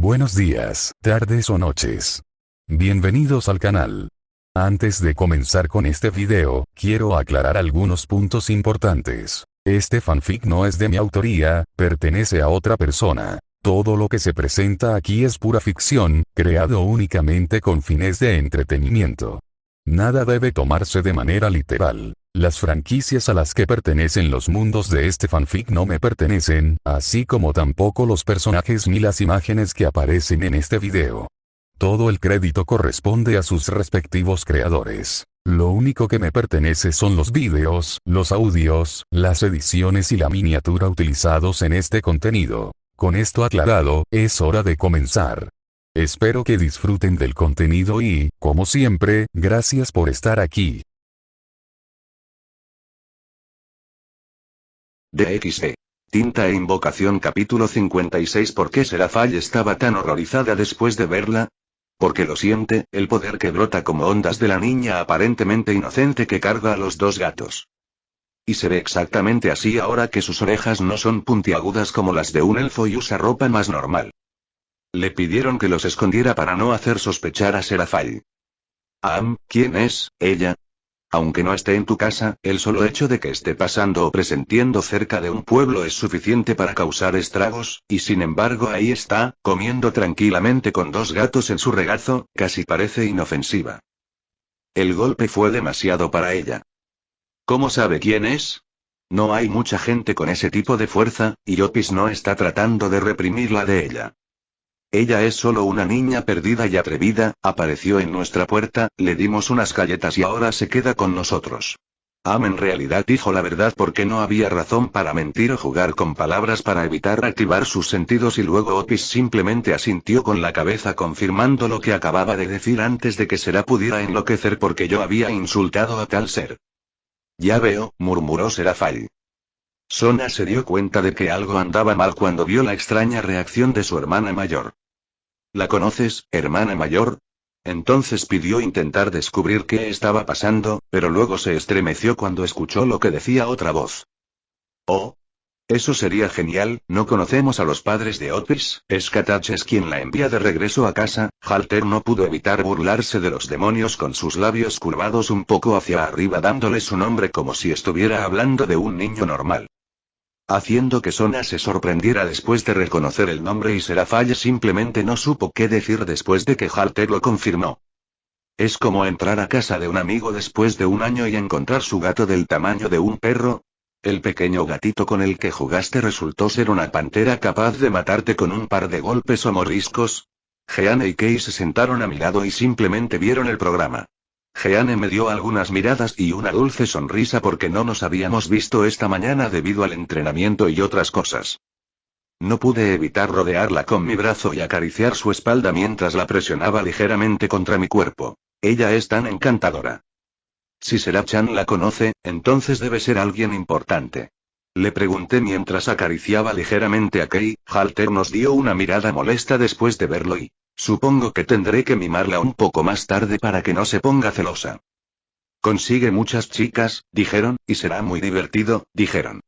Buenos días, tardes o noches. Bienvenidos al canal. Antes de comenzar con este video, quiero aclarar algunos puntos importantes. Este fanfic no es de mi autoría, pertenece a otra persona. Todo lo que se presenta aquí es pura ficción, creado únicamente con fines de entretenimiento. Nada debe tomarse de manera literal. Las franquicias a las que pertenecen los mundos de este fanfic no me pertenecen, así como tampoco los personajes ni las imágenes que aparecen en este video. Todo el crédito corresponde a sus respectivos creadores. Lo único que me pertenece son los vídeos, los audios, las ediciones y la miniatura utilizados en este contenido. Con esto aclarado, es hora de comenzar. Espero que disfruten del contenido y, como siempre, gracias por estar aquí. DXD. Tinta e Invocación capítulo 56. ¿Por qué Serafall estaba tan horrorizada después de verla? Porque lo siente, el poder que brota como ondas de la niña aparentemente inocente que carga a los dos gatos. Y se ve exactamente así ahora que sus orejas no son puntiagudas como las de un elfo y usa ropa más normal. Le pidieron que los escondiera para no hacer sospechar a Serafall. ¿Quién es ella? Aunque no esté en tu casa, el solo hecho de que esté pasando o presintiendo cerca de un pueblo es suficiente para causar estragos, y sin embargo ahí está, comiendo tranquilamente con dos gatos en su regazo, casi parece inofensiva. El golpe fue demasiado para ella. ¿Cómo sabe quién es? No hay mucha gente con ese tipo de fuerza, y Opis no está tratando de reprimirla de ella. Ella es solo una niña perdida y atrevida, apareció en nuestra puerta, le dimos unas galletas y ahora se queda con nosotros. En realidad dijo la verdad porque no había razón para mentir o jugar con palabras para evitar activar sus sentidos y luego Opis simplemente asintió con la cabeza confirmando lo que acababa de decir antes de que Sera pudiera enloquecer porque yo había insultado a tal ser. Ya veo, murmuró Serafall. Sona se dio cuenta de que algo andaba mal cuando vio la extraña reacción de su hermana mayor. ¿La conoces, hermana mayor? Entonces pidió intentar descubrir qué estaba pasando, pero luego se estremeció cuando escuchó lo que decía otra voz. Oh. Eso sería genial, ¿no conocemos a los padres de Opis? Skatach es quien la envía de regreso a casa. Halter no pudo evitar burlarse de los demonios con sus labios curvados un poco hacia arriba dándole su nombre como si estuviera hablando de un niño normal. Haciendo que Sona se sorprendiera después de reconocer el nombre y Serafall simplemente no supo qué decir después de que Halter lo confirmó. Es como entrar a casa de un amigo después de un año y encontrar su gato del tamaño de un perro. El pequeño gatito con el que jugaste resultó ser una pantera capaz de matarte con un par de golpes o mordiscos. Jeanne y Kei se sentaron a mi lado y simplemente vieron el programa. Jeanne me dio algunas miradas y una dulce sonrisa porque no nos habíamos visto esta mañana debido al entrenamiento y otras cosas. No pude evitar rodearla con mi brazo y acariciar su espalda mientras la presionaba ligeramente contra mi cuerpo. Ella es tan encantadora. Si Sera-chan la conoce, entonces debe ser alguien importante. Le pregunté mientras acariciaba ligeramente a Kei. Halter nos dio una mirada molesta después de verlo y... supongo que tendré que mimarla un poco más tarde para que no se ponga celosa. Consigue muchas chicas, dijeron, y será muy divertido, dijeron.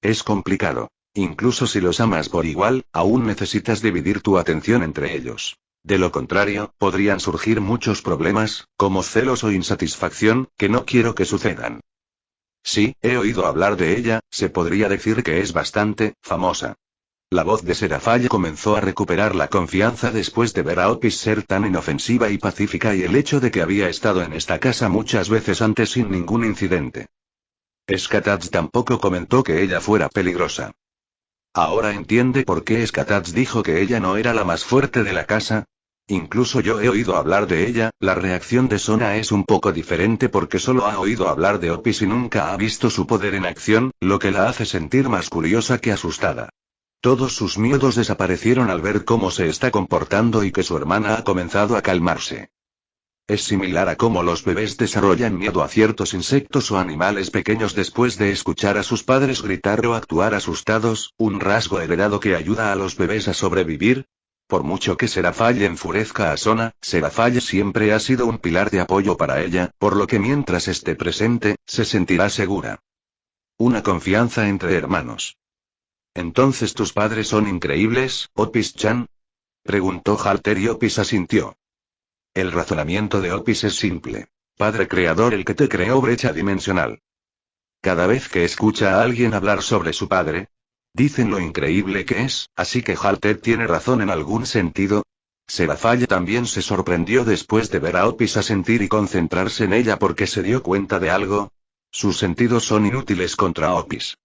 Es complicado. Incluso si los amas por igual, aún necesitas dividir tu atención entre ellos. De lo contrario, podrían surgir muchos problemas, como celos o insatisfacción, que no quiero que sucedan. Sí, he oído hablar de ella, se podría decir que es bastante famosa. La voz de Serafall comenzó a recuperar la confianza después de ver a Opis ser tan inofensiva y pacífica y el hecho de que había estado en esta casa muchas veces antes sin ningún incidente. Skatach tampoco comentó que ella fuera peligrosa. ¿Ahora entiende por qué Skatach dijo que ella no era la más fuerte de la casa? Incluso yo he oído hablar de ella. La reacción de Sona es un poco diferente porque solo ha oído hablar de Opis y nunca ha visto su poder en acción, lo que la hace sentir más curiosa que asustada. Todos sus miedos desaparecieron al ver cómo se está comportando y que su hermana ha comenzado a calmarse. Es similar a cómo los bebés desarrollan miedo a ciertos insectos o animales pequeños después de escuchar a sus padres gritar o actuar asustados, un rasgo heredado que ayuda a los bebés a sobrevivir. Por mucho que Serafall enfurezca a Sona, Serafall siempre ha sido un pilar de apoyo para ella, por lo que mientras esté presente, se sentirá segura. Una confianza entre hermanos. ¿Entonces tus padres son increíbles, Opis-chan? Preguntó Halter y Opis asintió. El razonamiento de Opis es simple. Padre creador, el que te creó brecha dimensional. Cada vez que escucha a alguien hablar sobre su padre, dicen lo increíble que es, así que Halter tiene razón en algún sentido. Seraphale también se sorprendió después de ver a Opis asentir y concentrarse en ella porque se dio cuenta de algo. Sus sentidos son inútiles contra Opis.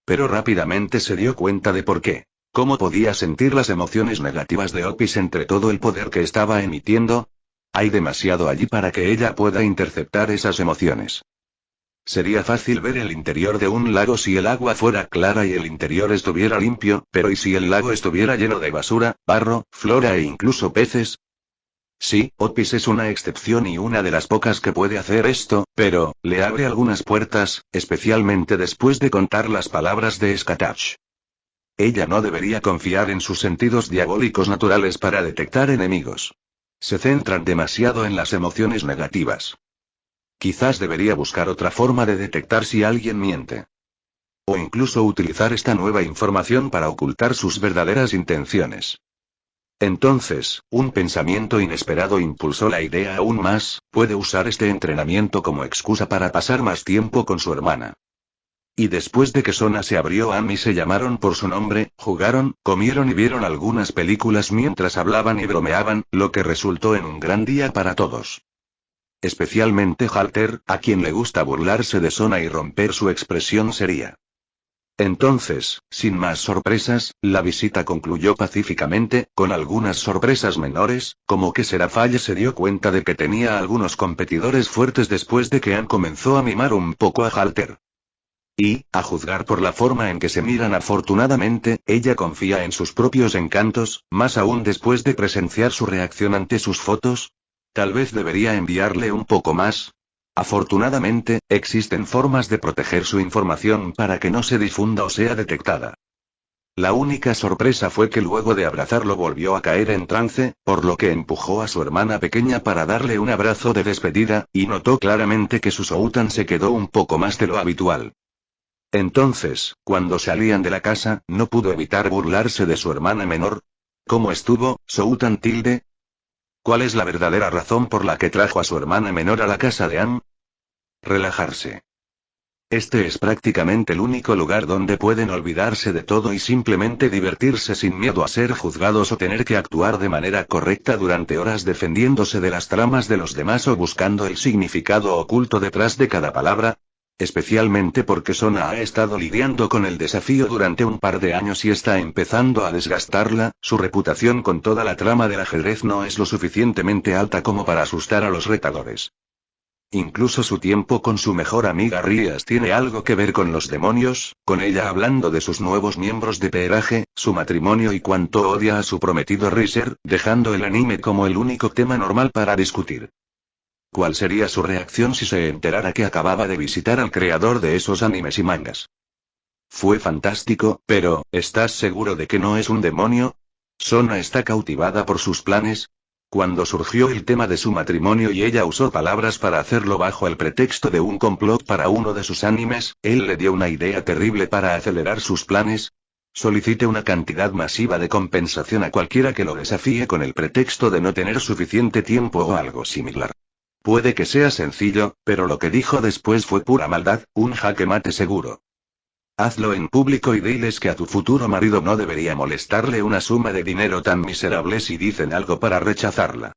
Pero rápidamente se dio cuenta de por qué. ¿Cómo podía sentir las emociones negativas de Opis entre todo el poder que estaba emitiendo? Hay demasiado allí para que ella pueda interceptar esas emociones. Sería fácil ver el interior de un lago si el agua fuera clara y el interior estuviera limpio, pero ¿y si el lago estuviera lleno de basura, barro, flora e incluso peces? Sí, Opis es una excepción y una de las pocas que puede hacer esto, pero, le abre algunas puertas, especialmente después de contar las palabras de Skatach. Ella no debería confiar en sus sentidos diabólicos naturales para detectar enemigos. Se centran demasiado en las emociones negativas. Quizás debería buscar otra forma de detectar si alguien miente. O incluso utilizar esta nueva información para ocultar sus verdaderas intenciones. Entonces, un pensamiento inesperado impulsó la idea aún más: puede usar este entrenamiento como excusa para pasar más tiempo con su hermana. Y después de que Sona se abrió a y se llamaron por su nombre, jugaron, comieron y vieron algunas películas mientras hablaban y bromeaban, lo que resultó en un gran día para todos. Especialmente Halter, a quien le gusta burlarse de Sona y romper su expresión seria. Entonces, sin más sorpresas, la visita concluyó pacíficamente, con algunas sorpresas menores, como que Seraphale se dio cuenta de que tenía algunos competidores fuertes después de que Anne comenzó a mimar un poco a Halter. Y, a juzgar por la forma en que se miran afortunadamente, ella confía en sus propios encantos, más aún después de presenciar su reacción ante sus fotos. Tal vez debería enviarle un poco más. Afortunadamente, existen formas de proteger su información para que no se difunda o sea detectada. La única sorpresa fue que luego de abrazarlo volvió a caer en trance, por lo que empujó a su hermana pequeña para darle un abrazo de despedida, y notó claramente que su Soutan se quedó un poco más de lo habitual. Entonces, cuando salían de la casa, no pudo evitar burlarse de su hermana menor. ¿Cómo estuvo, Soutan tilde? ¿Cuál es la verdadera razón por la que trajo a su hermana menor a la casa de Anne? Relajarse. Este es prácticamente el único lugar donde pueden olvidarse de todo y simplemente divertirse sin miedo a ser juzgados o tener que actuar de manera correcta durante horas defendiéndose de las tramas de los demás o buscando el significado oculto detrás de cada palabra. Especialmente porque Sona ha estado lidiando con el desafío durante un par de años y está empezando a desgastarla. Su reputación con toda la trama del ajedrez no es lo suficientemente alta como para asustar a los retadores. Incluso su tiempo con su mejor amiga Rias tiene algo que ver con los demonios, con ella hablando de sus nuevos miembros de peeraje, su matrimonio y cuánto odia a su prometido Riser, dejando el anime como el único tema normal para discutir. ¿Cuál sería su reacción si se enterara que acababa de visitar al creador de esos animes y mangas? Fue fantástico, pero, ¿estás seguro de que no es un demonio? ¿Sona está cautivada por sus planes? Cuando surgió el tema de su matrimonio y ella usó palabras para hacerlo bajo el pretexto de un complot para uno de sus animes, él le dio una idea terrible para acelerar sus planes. Solicite una cantidad masiva de compensación a cualquiera que lo desafíe con el pretexto de no tener suficiente tiempo o algo similar. Puede que sea sencillo, pero lo que dijo después fue pura maldad, un jaque mate seguro. Hazlo en público y diles que a tu futuro marido no debería molestarle una suma de dinero tan miserable si dicen algo para rechazarla.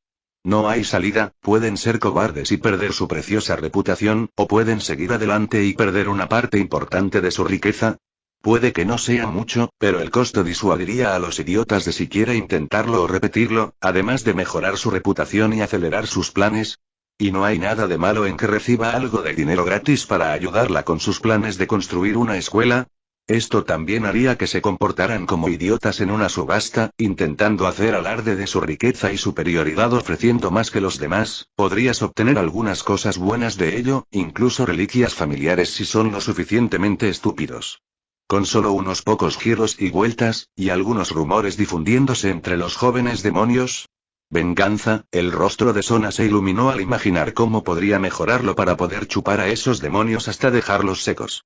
No hay salida, pueden ser cobardes y perder su preciosa reputación, o pueden seguir adelante y perder una parte importante de su riqueza. Puede que no sea mucho, pero el costo disuadiría a los idiotas de siquiera intentarlo o repetirlo, además de mejorar su reputación y acelerar sus planes. Y no hay nada de malo en que reciba algo de dinero gratis para ayudarla con sus planes de construir una escuela. Esto también haría que se comportaran como idiotas en una subasta, intentando hacer alarde de su riqueza y superioridad ofreciendo más que los demás. Podrías obtener algunas cosas buenas de ello, incluso reliquias familiares si son lo suficientemente estúpidos. Con solo unos pocos giros y vueltas, y algunos rumores difundiéndose entre los jóvenes demonios. Venganza, el rostro de Sona se iluminó al imaginar cómo podría mejorarlo para poder chupar a esos demonios hasta dejarlos secos.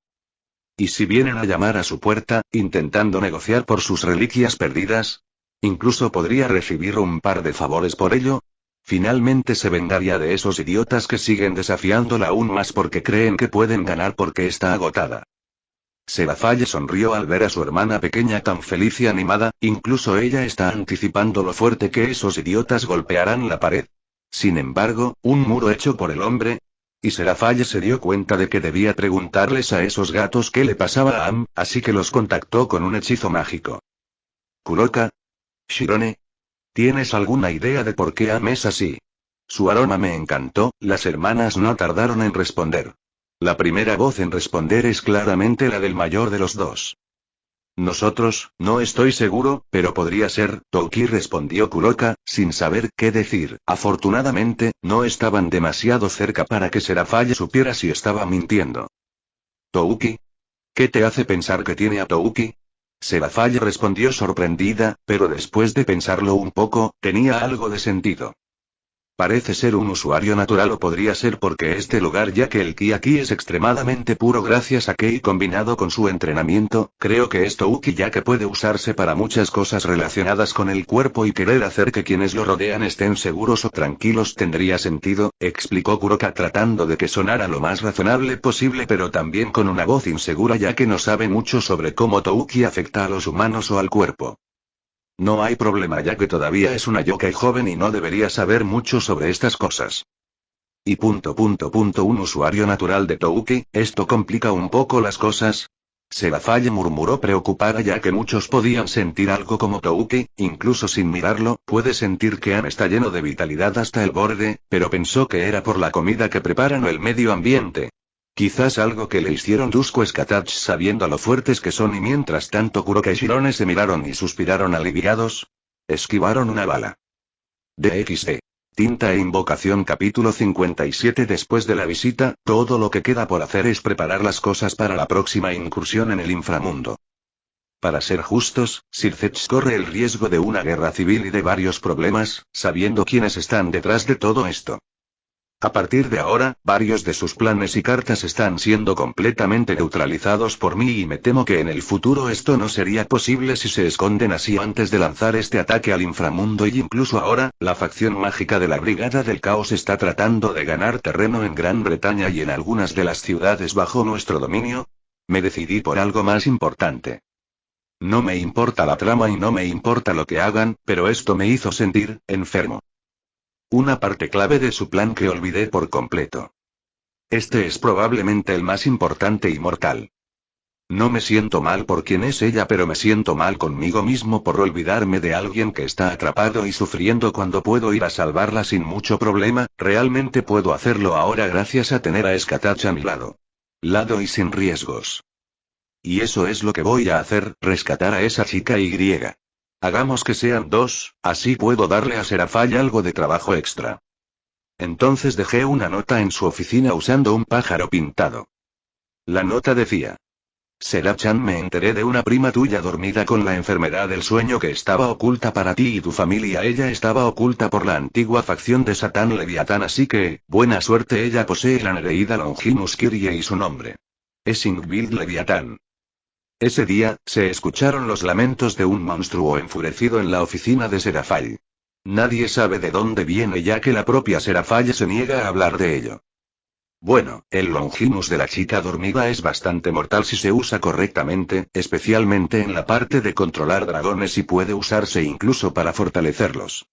¿Y si vienen a llamar a su puerta, intentando negociar por sus reliquias perdidas? Incluso podría recibir un par de favores por ello. Finalmente se vengaría de esos idiotas que siguen desafiándola aún más porque creen que pueden ganar porque está agotada. Seraphale sonrió al ver a su hermana pequeña tan feliz y animada, incluso ella está anticipando lo fuerte que esos idiotas golpearán la pared. Sin embargo, un muro hecho por el hombre. Y Seraphale se dio cuenta de que debía preguntarles a esos gatos qué le pasaba a Am, así que los contactó con un hechizo mágico. Kuroka. Shirone. ¿Tienes alguna idea de por qué Am es así? Su aroma me encantó, las hermanas no tardaron en responder. La primera voz en responder es claramente la del mayor de los dos. Nosotros, no estoy seguro, pero podría ser, Touki respondió Kuroka, sin saber qué decir. Afortunadamente, no estaban demasiado cerca para que Seraphale supiera si estaba mintiendo. ¿Touki? ¿Qué te hace pensar que tiene a Touki? Seraphale respondió sorprendida, pero después de pensarlo un poco, tenía algo de sentido. Parece ser un usuario natural o podría ser porque este lugar ya que el ki aquí es extremadamente puro gracias a Kei combinado con su entrenamiento, creo que es Touki ya que puede usarse para muchas cosas relacionadas con el cuerpo y querer hacer que quienes lo rodean estén seguros o tranquilos tendría sentido, explicó Kuroka tratando de que sonara lo más razonable posible pero también con una voz insegura ya que no sabe mucho sobre cómo Touki afecta a los humanos o al cuerpo. No hay problema ya que todavía es una yokai joven y no debería saber mucho sobre estas cosas. Y un usuario natural de Touki, ¿esto complica un poco las cosas? Seraphale murmuró preocupada ya que muchos podían sentir algo como Touki, incluso sin mirarlo, puede sentir que Am está lleno de vitalidad hasta el borde, pero pensó que era por la comida que preparan o el medio ambiente. Quizás algo que le hicieron Dusko Skatach sabiendo lo fuertes que son y mientras tanto Kuroka y Shirone se miraron y suspiraron aliviados. Esquivaron una bala. DXD. Tinta e invocación capítulo 57. Después de la visita, todo lo que queda por hacer es preparar las cosas para la próxima incursión en el inframundo. Para ser justos, Sir Zetch corre el riesgo de una guerra civil y de varios problemas, sabiendo quiénes están detrás de todo esto. A partir de ahora, varios de sus planes y cartas están siendo completamente neutralizados por mí y me temo que en el futuro esto no sería posible si se esconden así antes de lanzar este ataque al inframundo y incluso ahora, la facción mágica de la Brigada del Caos está tratando de ganar terreno en Gran Bretaña y en algunas de las ciudades bajo nuestro dominio. Me decidí por algo más importante. No me importa la trama y no me importa lo que hagan, pero esto me hizo sentir enfermo. Una parte clave de su plan que olvidé por completo. Este es probablemente el más importante y mortal. No me siento mal por quien es ella, pero me siento mal conmigo mismo por olvidarme de alguien que está atrapado y sufriendo cuando puedo ir a salvarla sin mucho problema. Realmente puedo hacerlo ahora gracias a tener a Skatach a mi lado. Y sin riesgos. Y eso es lo que voy a hacer, rescatar a esa chica Y. Hagamos que sean dos, así puedo darle a Seraphale algo de trabajo extra. Entonces dejé una nota en su oficina usando un pájaro pintado. La nota decía: Sera-chan, me enteré de una prima tuya dormida con la enfermedad del sueño que estaba oculta para ti y tu familia. Ella estaba oculta por la antigua facción de Satán Leviatán, así que, buena suerte. Ella posee la Nereida Longimus Kyrie y su nombre es Ingvild Leviatán. Ese día, se escucharon los lamentos de un monstruo enfurecido en la oficina de Seraphale. Nadie sabe de dónde viene ya que la propia Seraphale se niega a hablar de ello. Bueno, el Longimus de la chica dormida es bastante mortal si se usa correctamente, especialmente en la parte de controlar dragones y puede usarse incluso para fortalecerlos.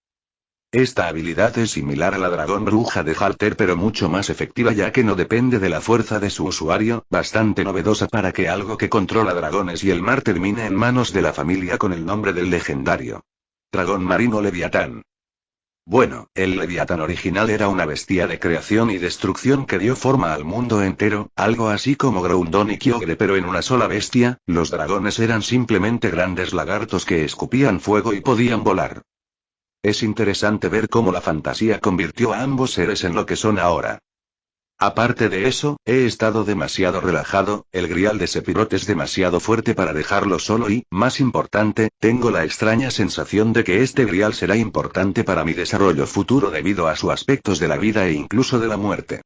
Esta habilidad es similar a la dragón bruja de Halter pero mucho más efectiva ya que no depende de la fuerza de su usuario, bastante novedosa para que algo que controla dragones y el mar termine en manos de la familia con el nombre del legendario dragón marino Leviatán. Bueno, el Leviatán original era una bestia de creación y destrucción que dio forma al mundo entero, algo así como Groudon y Kyogre pero en una sola bestia. Los dragones eran simplemente grandes lagartos que escupían fuego y podían volar. Es interesante ver cómo la fantasía convirtió a ambos seres en lo que son ahora. Aparte de eso, he estado demasiado relajado, el grial de Sephiroth es demasiado fuerte para dejarlo solo y, más importante, tengo la extraña sensación de que este grial será importante para mi desarrollo futuro debido a sus aspectos de la vida e incluso de la muerte.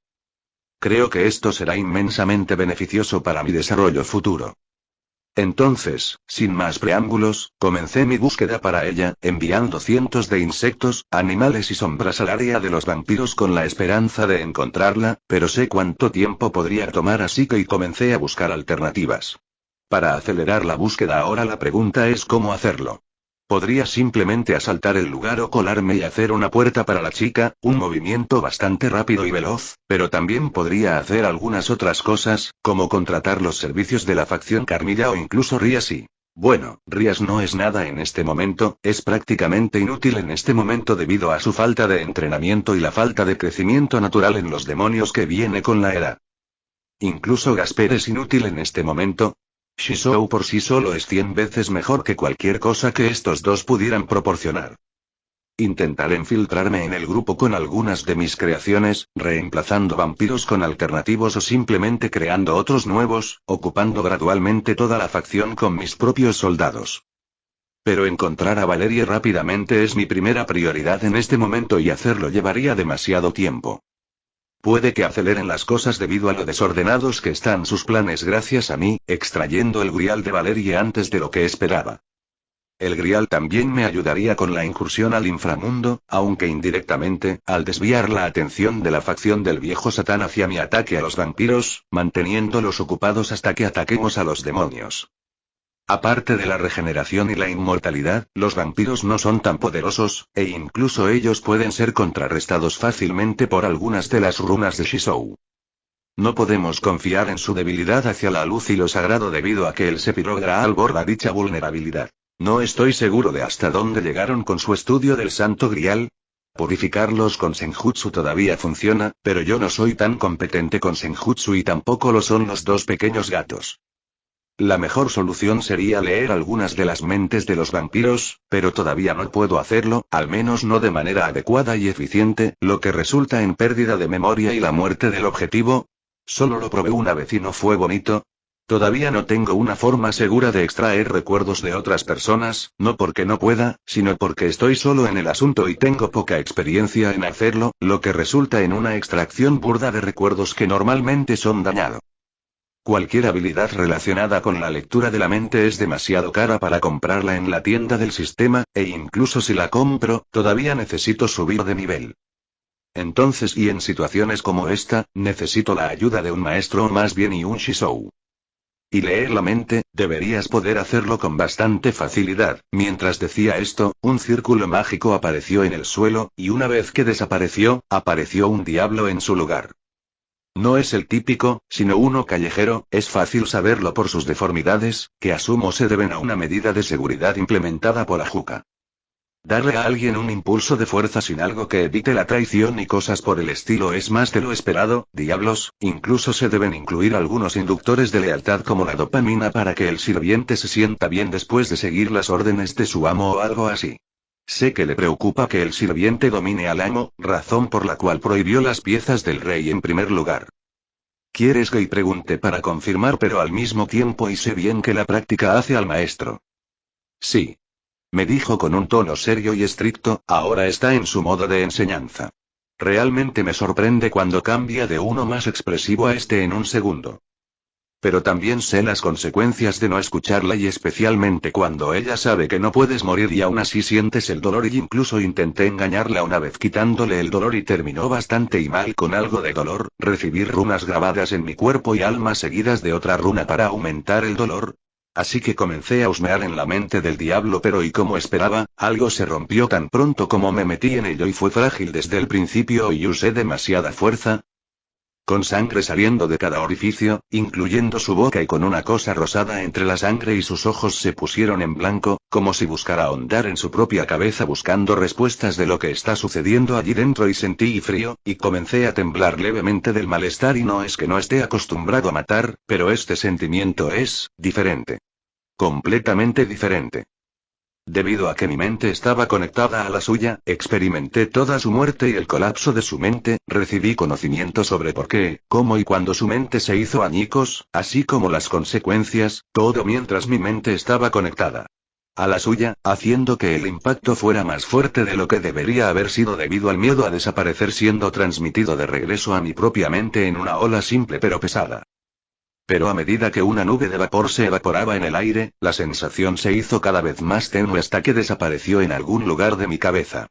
Creo que esto será inmensamente beneficioso para mi desarrollo futuro. Entonces, sin más preámbulos, comencé mi búsqueda para ella, enviando cientos de insectos, animales y sombras al área de los vampiros con la esperanza de encontrarla, pero sé cuánto tiempo podría tomar, así que comencé a buscar alternativas. Para acelerar la búsqueda ahora la pregunta es cómo hacerlo. Podría simplemente asaltar el lugar o colarme y hacer una puerta para la chica, un movimiento bastante rápido y veloz, pero también podría hacer algunas otras cosas, como contratar los servicios de la facción Carmilla o incluso Rías y... Bueno, Rías no es nada en este momento, es prácticamente inútil en este momento debido a su falta de entrenamiento y la falta de crecimiento natural en los demonios que viene con la edad. Incluso Gasper es inútil en este momento. Shizou por sí solo es 100 veces mejor que cualquier cosa que estos dos pudieran proporcionar. Intentaré infiltrarme en el grupo con algunas de mis creaciones, reemplazando vampiros con alternativos o simplemente creando otros nuevos, ocupando gradualmente toda la facción con mis propios soldados. Pero encontrar a Valerie rápidamente es mi primera prioridad en este momento y hacerlo llevaría demasiado tiempo. Puede que aceleren las cosas debido a lo desordenados que están sus planes gracias a mí, extrayendo el grial de Valerie antes de lo que esperaba. El grial también me ayudaría con la incursión al inframundo, aunque indirectamente, al desviar la atención de la facción del viejo Satán hacia mi ataque a los vampiros, manteniéndolos ocupados hasta que ataquemos a los demonios. Aparte de la regeneración y la inmortalidad, los vampiros no son tan poderosos, e incluso ellos pueden ser contrarrestados fácilmente por algunas de las runas de Shizou. No podemos confiar en su debilidad hacia la luz y lo sagrado debido a que el Sephiroth Graal borda dicha vulnerabilidad. No estoy seguro de hasta dónde llegaron con su estudio del Santo Grial. Purificarlos con Senjutsu todavía funciona, pero yo no soy tan competente con Senjutsu y tampoco lo son los dos pequeños gatos. La mejor solución sería leer algunas de las mentes de los vampiros, pero todavía no puedo hacerlo, al menos no de manera adecuada y eficiente, lo que resulta en pérdida de memoria y la muerte del objetivo. Solo lo probé una vez y no fue bonito. Todavía no tengo una forma segura de extraer recuerdos de otras personas, no porque no pueda, sino porque estoy solo en el asunto y tengo poca experiencia en hacerlo, lo que resulta en una extracción burda de recuerdos que normalmente son dañados. Cualquier habilidad relacionada con la lectura de la mente es demasiado cara para comprarla en la tienda del sistema, e incluso si la compro, todavía necesito subir de nivel. Entonces, y en situaciones como esta, necesito la ayuda de un maestro o más bien y un Shizou. Y leer la mente, deberías poder hacerlo con bastante facilidad. Mientras decía esto, un círculo mágico apareció en el suelo, y una vez que desapareció, apareció un diablo en su lugar. No es el típico, sino uno callejero, es fácil saberlo por sus deformidades, que asumo se deben a una medida de seguridad implementada por Ajuka. Darle a alguien un impulso de fuerza sin algo que evite la traición y cosas por el estilo es más de lo esperado, diablos, incluso se deben incluir algunos inductores de lealtad como la dopamina para que el sirviente se sienta bien después de seguir las órdenes de su amo o algo así. Sé que le preocupa que el sirviente domine al amo, razón por la cual prohibió las piezas del rey en primer lugar. ¿Quieres que pregunte para confirmar, pero al mismo tiempo y sé bien que la práctica hace al maestro? Sí. Me dijo con un tono serio y estricto, ahora está en su modo de enseñanza. Realmente me sorprende cuando cambia de uno más expresivo a este en un segundo. Pero también sé las consecuencias de no escucharla y especialmente cuando ella sabe que no puedes morir y aún así sientes el dolor y incluso intenté engañarla una vez quitándole el dolor y terminó bastante y mal con algo de dolor, recibir runas grabadas en mi cuerpo y alma seguidas de otra runa para aumentar el dolor. Así que comencé a husmear en la mente del diablo, pero y como esperaba, algo se rompió tan pronto como me metí en ello y fue frágil desde el principio y usé demasiada fuerza. Con sangre saliendo de cada orificio, incluyendo su boca y con una cosa rosada entre la sangre y sus ojos se pusieron en blanco, como si buscara ahondar en su propia cabeza buscando respuestas de lo que está sucediendo allí dentro y sentí frío, y comencé a temblar levemente del malestar y no es que no esté acostumbrado a matar, pero este sentimiento es, diferente. Completamente diferente. Debido a que mi mente estaba conectada a la suya, experimenté toda su muerte y el colapso de su mente, recibí conocimiento sobre por qué, cómo y cuándo su mente se hizo añicos, así como las consecuencias, todo mientras mi mente estaba conectada a la suya, haciendo que el impacto fuera más fuerte de lo que debería haber sido debido al miedo a desaparecer siendo transmitido de regreso a mi propia mente en una ola simple pero pesada. Pero a medida que una nube de vapor se evaporaba en el aire, la sensación se hizo cada vez más tenue hasta que desapareció en algún lugar de mi cabeza.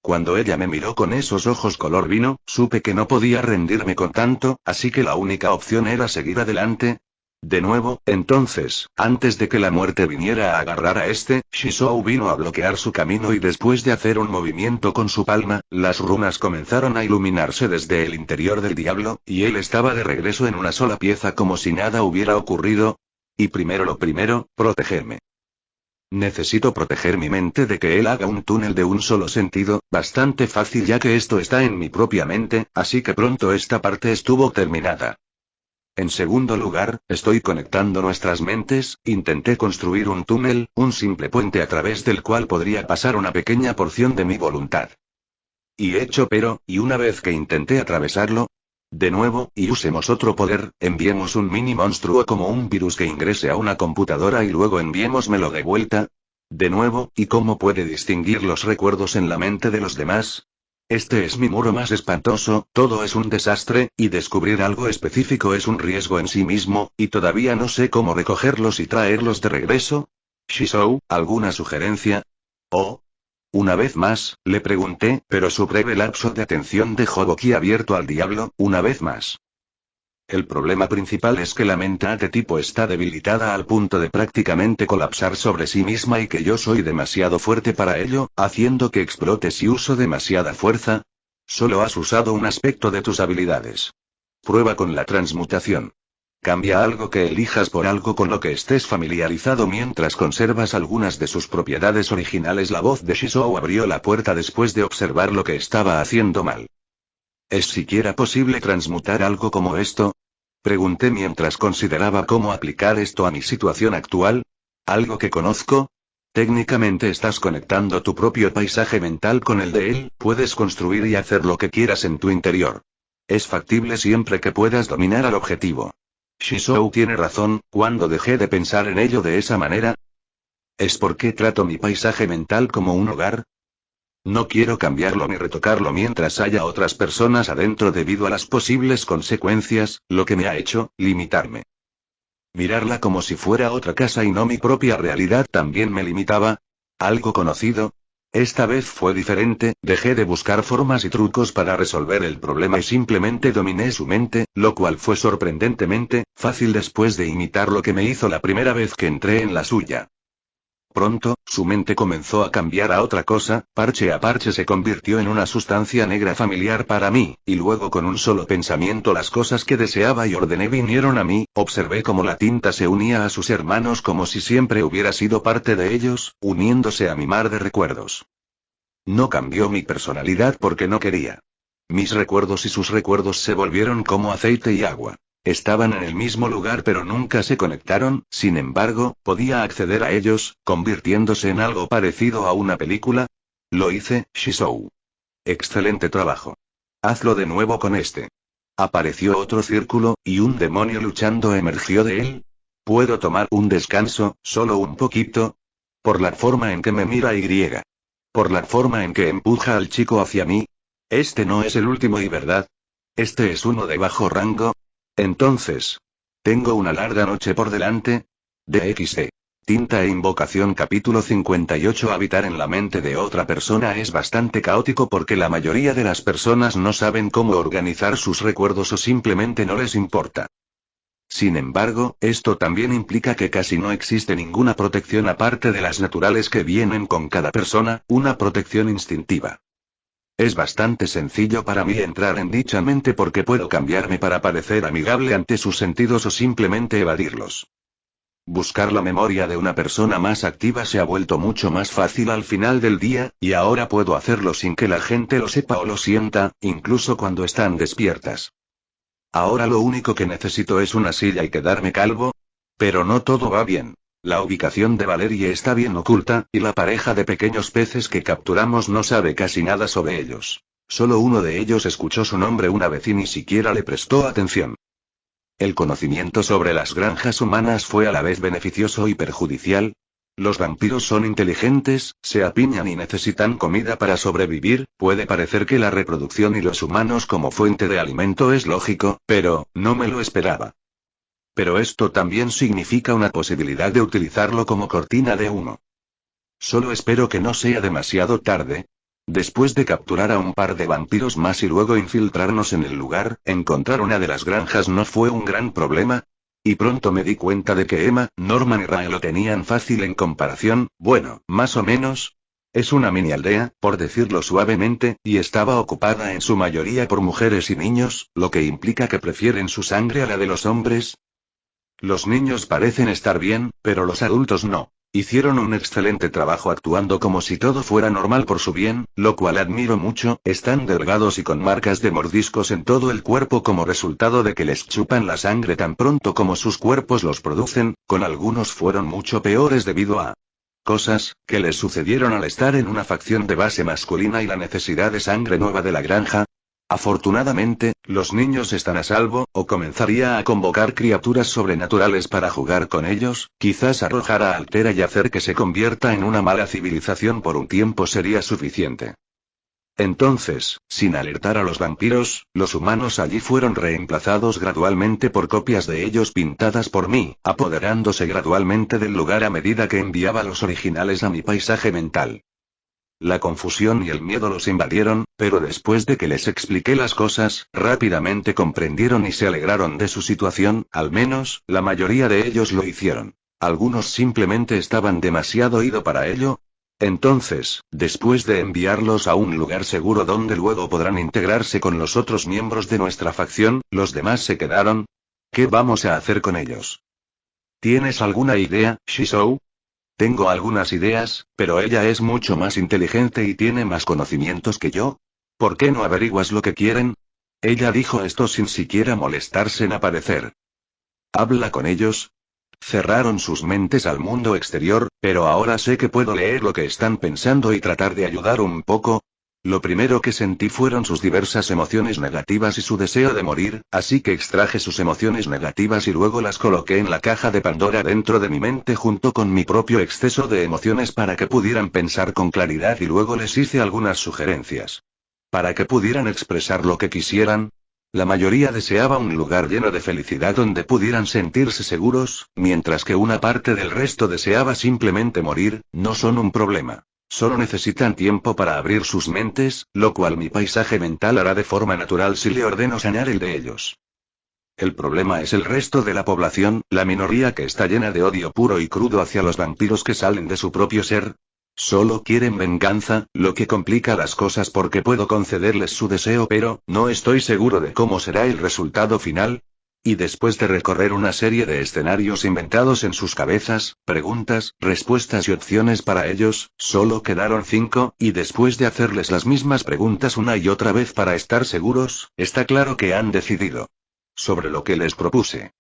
Cuando ella me miró con esos ojos color vino, supe que no podía rendirme con tanto, así que la única opción era seguir adelante. De nuevo, entonces, antes de que la muerte viniera a agarrar a Shizou vino a bloquear su camino y después de hacer un movimiento con su palma, las runas comenzaron a iluminarse desde el interior del diablo, y él estaba de regreso en una sola pieza como si nada hubiera ocurrido. Y primero lo primero, protegerme. Necesito proteger mi mente de que él haga un túnel de un solo sentido, bastante fácil ya que esto está en mi propia mente, así que pronto esta parte estuvo terminada. En segundo lugar, estoy conectando nuestras mentes, intenté construir un túnel, un simple puente a través del cual podría pasar una pequeña porción de mi voluntad. Y hecho pero, y una vez que intenté atravesarlo, de nuevo, y usemos otro poder, enviemos un mini monstruo como un virus que ingrese a una computadora y luego enviémosmelo de vuelta. De nuevo, ¿y cómo puede distinguir los recuerdos en la mente de los demás? Este es mi muro más espantoso, todo es un desastre, y descubrir algo específico es un riesgo en sí mismo, y todavía no sé cómo recogerlos y traerlos de regreso. Shizou, ¿alguna sugerencia? Oh. Una vez más, le pregunté, pero su breve lapso de atención dejó boquiabierto al diablo, una vez más. El problema principal es que la mente de tipo está debilitada al punto de prácticamente colapsar sobre sí misma y que yo soy demasiado fuerte para ello, haciendo que explote si uso demasiada fuerza. Solo has usado un aspecto de tus habilidades. Prueba con la transmutación. Cambia algo que elijas por algo con lo que estés familiarizado mientras conservas algunas de sus propiedades originales. La voz de Shizou abrió la puerta después de observar lo que estaba haciendo mal. ¿Es siquiera posible transmutar algo como esto? Pregunté mientras consideraba cómo aplicar esto a mi situación actual. ¿Algo que conozco? Técnicamente estás conectando tu propio paisaje mental con el de él, puedes construir y hacer lo que quieras en tu interior. Es factible siempre que puedas dominar al objetivo. Shizou tiene razón, ¿cuándo dejé de pensar en ello de esa manera? ¿Es porque trato mi paisaje mental como un hogar? No quiero cambiarlo ni retocarlo mientras haya otras personas adentro debido a las posibles consecuencias, lo que me ha hecho limitarme. Mirarla como si fuera otra casa y no mi propia realidad también me limitaba. ¿Algo conocido? Esta vez fue diferente, dejé de buscar formas y trucos para resolver el problema y simplemente dominé su mente, lo cual fue sorprendentemente fácil después de imitar lo que me hizo la primera vez que entré en la suya. Pronto, su mente comenzó a cambiar a otra cosa, parche a parche se convirtió en una sustancia negra familiar para mí, y luego con un solo pensamiento las cosas que deseaba y ordené vinieron a mí, observé cómo la tinta se unía a sus hermanos como si siempre hubiera sido parte de ellos, uniéndose a mi mar de recuerdos. No cambió mi personalidad porque no quería. Mis recuerdos y sus recuerdos se volvieron como aceite y agua. Estaban en el mismo lugar pero nunca se conectaron, sin embargo, podía acceder a ellos, convirtiéndose en algo parecido a una película. Lo hice, Shizou. Excelente trabajo. Hazlo de nuevo con este. Apareció otro círculo, y un demonio luchando emergió de él. ¿Puedo tomar un descanso, solo un poquito? Por la forma en que me mira y. Por la forma en que empuja al chico hacia mí. Este no es el último y verdad. Este es uno de bajo rango. Entonces, ¿tengo una larga noche por delante? DXD. Tinta e invocación capítulo 58. Habitar en la mente de otra persona es bastante caótico porque la mayoría de las personas no saben cómo organizar sus recuerdos o simplemente no les importa. Sin embargo, esto también implica que casi no existe ninguna protección aparte de las naturales que vienen con cada persona, una protección instintiva. Es bastante sencillo para mí entrar en dicha mente porque puedo cambiarme para parecer amigable ante sus sentidos o simplemente evadirlos. Buscar la memoria de una persona más activa se ha vuelto mucho más fácil al final del día, y ahora puedo hacerlo sin que la gente lo sepa o lo sienta, incluso cuando están despiertas. Ahora lo único que necesito es una silla y quedarme calvo. Pero no todo va bien. La ubicación de Valerie está bien oculta, y la pareja de pequeños peces que capturamos no sabe casi nada sobre ellos. Solo uno de ellos escuchó su nombre una vez y ni siquiera le prestó atención. El conocimiento sobre las granjas humanas fue a la vez beneficioso y perjudicial. Los vampiros son inteligentes, se apiñan y necesitan comida para sobrevivir. Puede parecer que la reproducción y los humanos como fuente de alimento es lógico, pero no me lo esperaba. Pero esto también significa una posibilidad de utilizarlo como cortina de humo. Solo espero que no sea demasiado tarde. Después de capturar a un par de vampiros más y luego infiltrarnos en el lugar, encontrar una de las granjas no fue un gran problema. Y pronto me di cuenta de que Emma, Norman y Rae lo tenían fácil en comparación, bueno, más o menos. Es una mini aldea, por decirlo suavemente, y estaba ocupada en su mayoría por mujeres y niños, lo que implica que prefieren su sangre a la de los hombres. Los niños parecen estar bien, pero los adultos no. Hicieron un excelente trabajo actuando como si todo fuera normal por su bien, lo cual admiro mucho. Están delgados y con marcas de mordiscos en todo el cuerpo como resultado de que les chupan la sangre tan pronto como sus cuerpos los producen, con algunos fueron mucho peores debido a cosas que les sucedieron al estar en una facción de base masculina y la necesidad de sangre nueva de la granja. Afortunadamente, los niños están a salvo, o comenzaría a convocar criaturas sobrenaturales para jugar con ellos, quizás arrojar a Altera y hacer que se convierta en una mala civilización por un tiempo sería suficiente. Entonces, sin alertar a los vampiros, los humanos allí fueron reemplazados gradualmente por copias de ellos pintadas por mí, apoderándose gradualmente del lugar a medida que enviaba los originales a mi paisaje mental. La confusión y el miedo los invadieron, pero después de que les expliqué las cosas, rápidamente comprendieron y se alegraron de su situación, al menos, la mayoría de ellos lo hicieron. Algunos simplemente estaban demasiado ido para ello. Entonces, después de enviarlos a un lugar seguro donde luego podrán integrarse con los otros miembros de nuestra facción, los demás se quedaron. ¿Qué vamos a hacer con ellos? ¿Tienes alguna idea, Shizou? Tengo algunas ideas, pero ella es mucho más inteligente y tiene más conocimientos que yo. ¿Por qué no averiguas lo que quieren? Ella dijo esto sin siquiera molestarse en aparecer. ¿Habla con ellos? Cerraron sus mentes al mundo exterior, pero ahora sé que puedo leer lo que están pensando y tratar de ayudar un poco. Lo primero que sentí fueron sus diversas emociones negativas y su deseo de morir, así que extraje sus emociones negativas y luego las coloqué en la caja de Pandora dentro de mi mente junto con mi propio exceso de emociones para que pudieran pensar con claridad y luego les hice algunas sugerencias. Para que pudieran expresar lo que quisieran. La mayoría deseaba un lugar lleno de felicidad donde pudieran sentirse seguros, mientras que una parte del resto deseaba simplemente morir. No son un problema. Solo necesitan tiempo para abrir sus mentes, lo cual mi paisaje mental hará de forma natural si le ordeno sanar el de ellos. El problema es el resto de la población, la minoría que está llena de odio puro y crudo hacia los vampiros que salen de su propio ser. Solo quieren venganza, lo que complica las cosas porque puedo concederles su deseo, pero no estoy seguro de cómo será el resultado final. Y después de recorrer una serie de escenarios inventados en sus cabezas, preguntas, respuestas y opciones para ellos, solo quedaron 5, y después de hacerles las mismas preguntas una y otra vez para estar seguros, está claro que han decidido sobre lo que les propuse.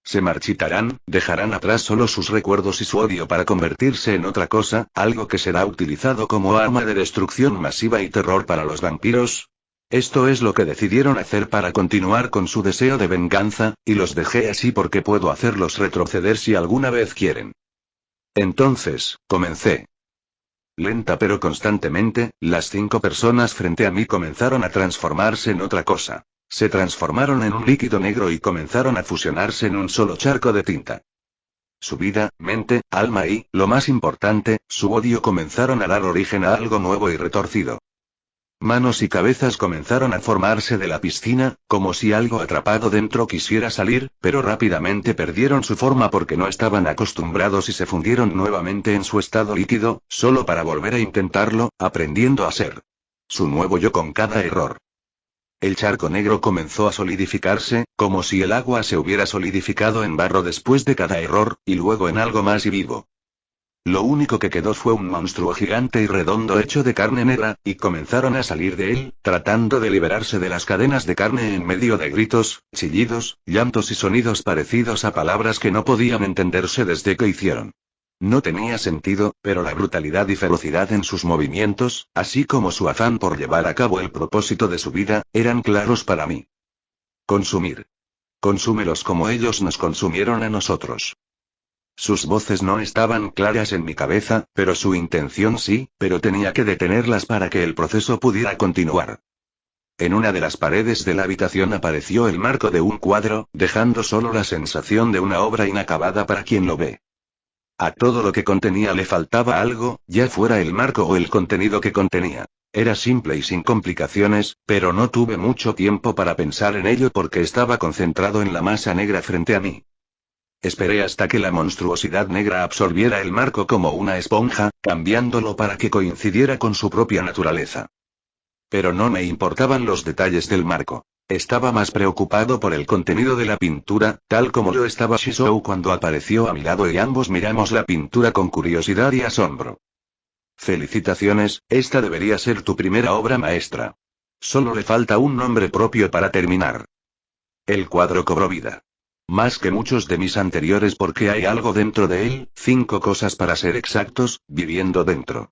Se marchitarán, dejarán atrás solo sus recuerdos y su odio para convertirse en otra cosa, algo que será utilizado como arma de destrucción masiva y terror para los vampiros. Esto es lo que decidieron hacer para continuar con su deseo de venganza, y los dejé así porque puedo hacerlos retroceder si alguna vez quieren. Entonces, comencé. Lenta pero constantemente, las 5 personas frente a mí comenzaron a transformarse en otra cosa. Se transformaron en un líquido negro y comenzaron a fusionarse en un solo charco de tinta. Su vida, mente, alma y, lo más importante, su odio comenzaron a dar origen a algo nuevo y retorcido. Manos y cabezas comenzaron a formarse de la piscina, como si algo atrapado dentro quisiera salir, pero rápidamente perdieron su forma porque no estaban acostumbrados y se fundieron nuevamente en su estado líquido, solo para volver a intentarlo, aprendiendo a ser su nuevo yo con cada error. El charco negro comenzó a solidificarse, como si el agua se hubiera solidificado en barro después de cada error, y luego en algo más y vivo. Lo único que quedó fue un monstruo gigante y redondo hecho de carne negra, y comenzaron a salir de él, tratando de liberarse de las cadenas de carne en medio de gritos, chillidos, llantos y sonidos parecidos a palabras que no podían entenderse desde que hicieron. No tenía sentido, pero la brutalidad y ferocidad en sus movimientos, así como su afán por llevar a cabo el propósito de su vida, eran claros para mí. Consumir. Consúmelos como ellos nos consumieron a nosotros. Sus voces no estaban claras en mi cabeza, pero su intención sí, pero tenía que detenerlas para que el proceso pudiera continuar. En una de las paredes de la habitación apareció el marco de un cuadro, dejando solo la sensación de una obra inacabada para quien lo ve. A todo lo que contenía le faltaba algo, ya fuera el marco o el contenido que contenía. Era simple y sin complicaciones, pero no tuve mucho tiempo para pensar en ello porque estaba concentrado en la masa negra frente a mí. Esperé hasta que la monstruosidad negra absorbiera el marco como una esponja, cambiándolo para que coincidiera con su propia naturaleza. Pero no me importaban los detalles del marco. Estaba más preocupado por el contenido de la pintura, tal como lo estaba Shizou cuando apareció a mi lado y ambos miramos la pintura con curiosidad y asombro. Felicitaciones, esta debería ser tu primera obra maestra. Solo le falta un nombre propio para terminar. El cuadro cobró vida. Más que muchos de mis anteriores porque hay algo dentro de él, 5 cosas para ser exactos, viviendo dentro.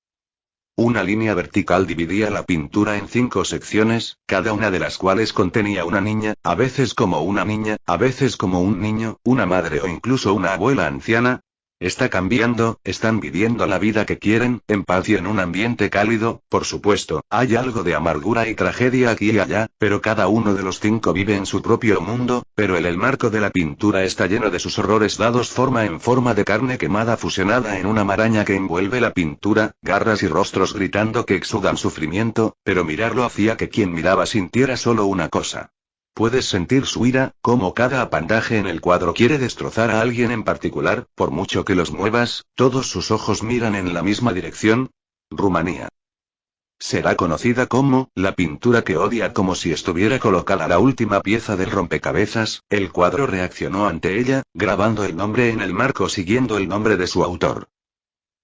Una línea vertical dividía la pintura en 5 secciones, cada una de las cuales contenía una niña, a veces como una niña, a veces como un niño, una madre o incluso una abuela anciana. Está cambiando, están viviendo la vida que quieren, en paz y en un ambiente cálido, por supuesto, hay algo de amargura y tragedia aquí y allá, pero cada uno de los 5 vive en su propio mundo, pero el marco de la pintura está lleno de sus horrores dados forma en forma de carne quemada fusionada en una maraña que envuelve la pintura, garras y rostros gritando que exudan sufrimiento, pero mirarlo hacía que quien miraba sintiera solo una cosa. Puedes sentir su ira, como cada apandaje en el cuadro quiere destrozar a alguien en particular, por mucho que los muevas, todos sus ojos miran en la misma dirección. Rumanía. Será conocida como, la pintura que odia como si estuviera colocada la última pieza del rompecabezas, el cuadro reaccionó ante ella, grabando el nombre en el marco siguiendo el nombre de su autor.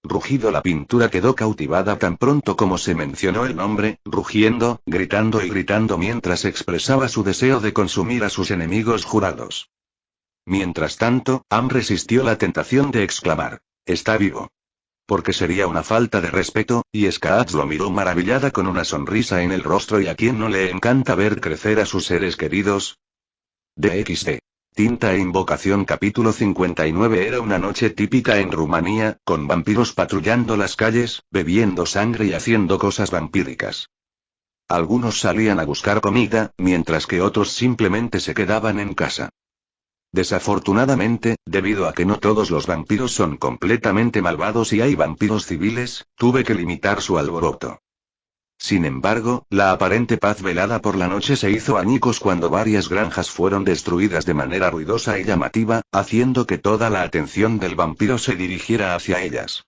Rugido. La pintura quedó cautivada tan pronto como se mencionó el nombre, rugiendo, gritando y gritando mientras expresaba su deseo de consumir a sus enemigos jurados. Mientras tanto, Am resistió la tentación de exclamar: «¡Está vivo!». Porque sería una falta de respeto, y Skaats lo miró maravillada con una sonrisa en el rostro. ¿Y a quién no le encanta ver crecer a sus seres queridos? DXD. Tinta e Invocación capítulo 59. Era una noche típica en Rumanía, con vampiros patrullando las calles, bebiendo sangre y haciendo cosas vampíricas. Algunos salían a buscar comida, mientras que otros simplemente se quedaban en casa. Desafortunadamente, debido a que no todos los vampiros son completamente malvados y hay vampiros civiles, tuve que limitar su alboroto. Sin embargo, la aparente paz velada por la noche se hizo añicos cuando varias granjas fueron destruidas de manera ruidosa y llamativa, haciendo que toda la atención del vampiro se dirigiera hacia ellas.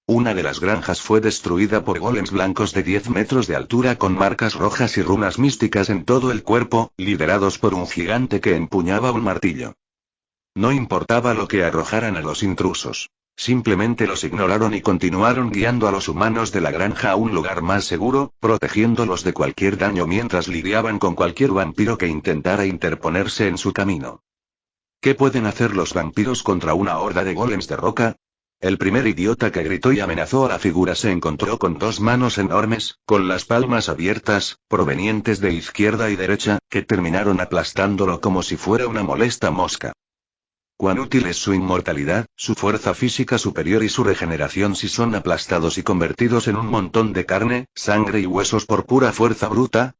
Una de las granjas fue destruida por golems blancos de 10 metros de altura con marcas rojas y runas místicas en todo el cuerpo, liderados por un gigante que empuñaba un martillo. No importaba lo que arrojaran a los intrusos. Simplemente los ignoraron y continuaron guiando a los humanos de la granja a un lugar más seguro, protegiéndolos de cualquier daño mientras lidiaban con cualquier vampiro que intentara interponerse en su camino. ¿Qué pueden hacer los vampiros contra una horda de golems de roca? El primer idiota que gritó y amenazó a la figura se encontró con 2 manos enormes, con las palmas abiertas, provenientes de izquierda y derecha, que terminaron aplastándolo como si fuera una molesta mosca. Cuán útil es su inmortalidad, su fuerza física superior y su regeneración si son aplastados y convertidos en un montón de carne, sangre y huesos por pura fuerza bruta.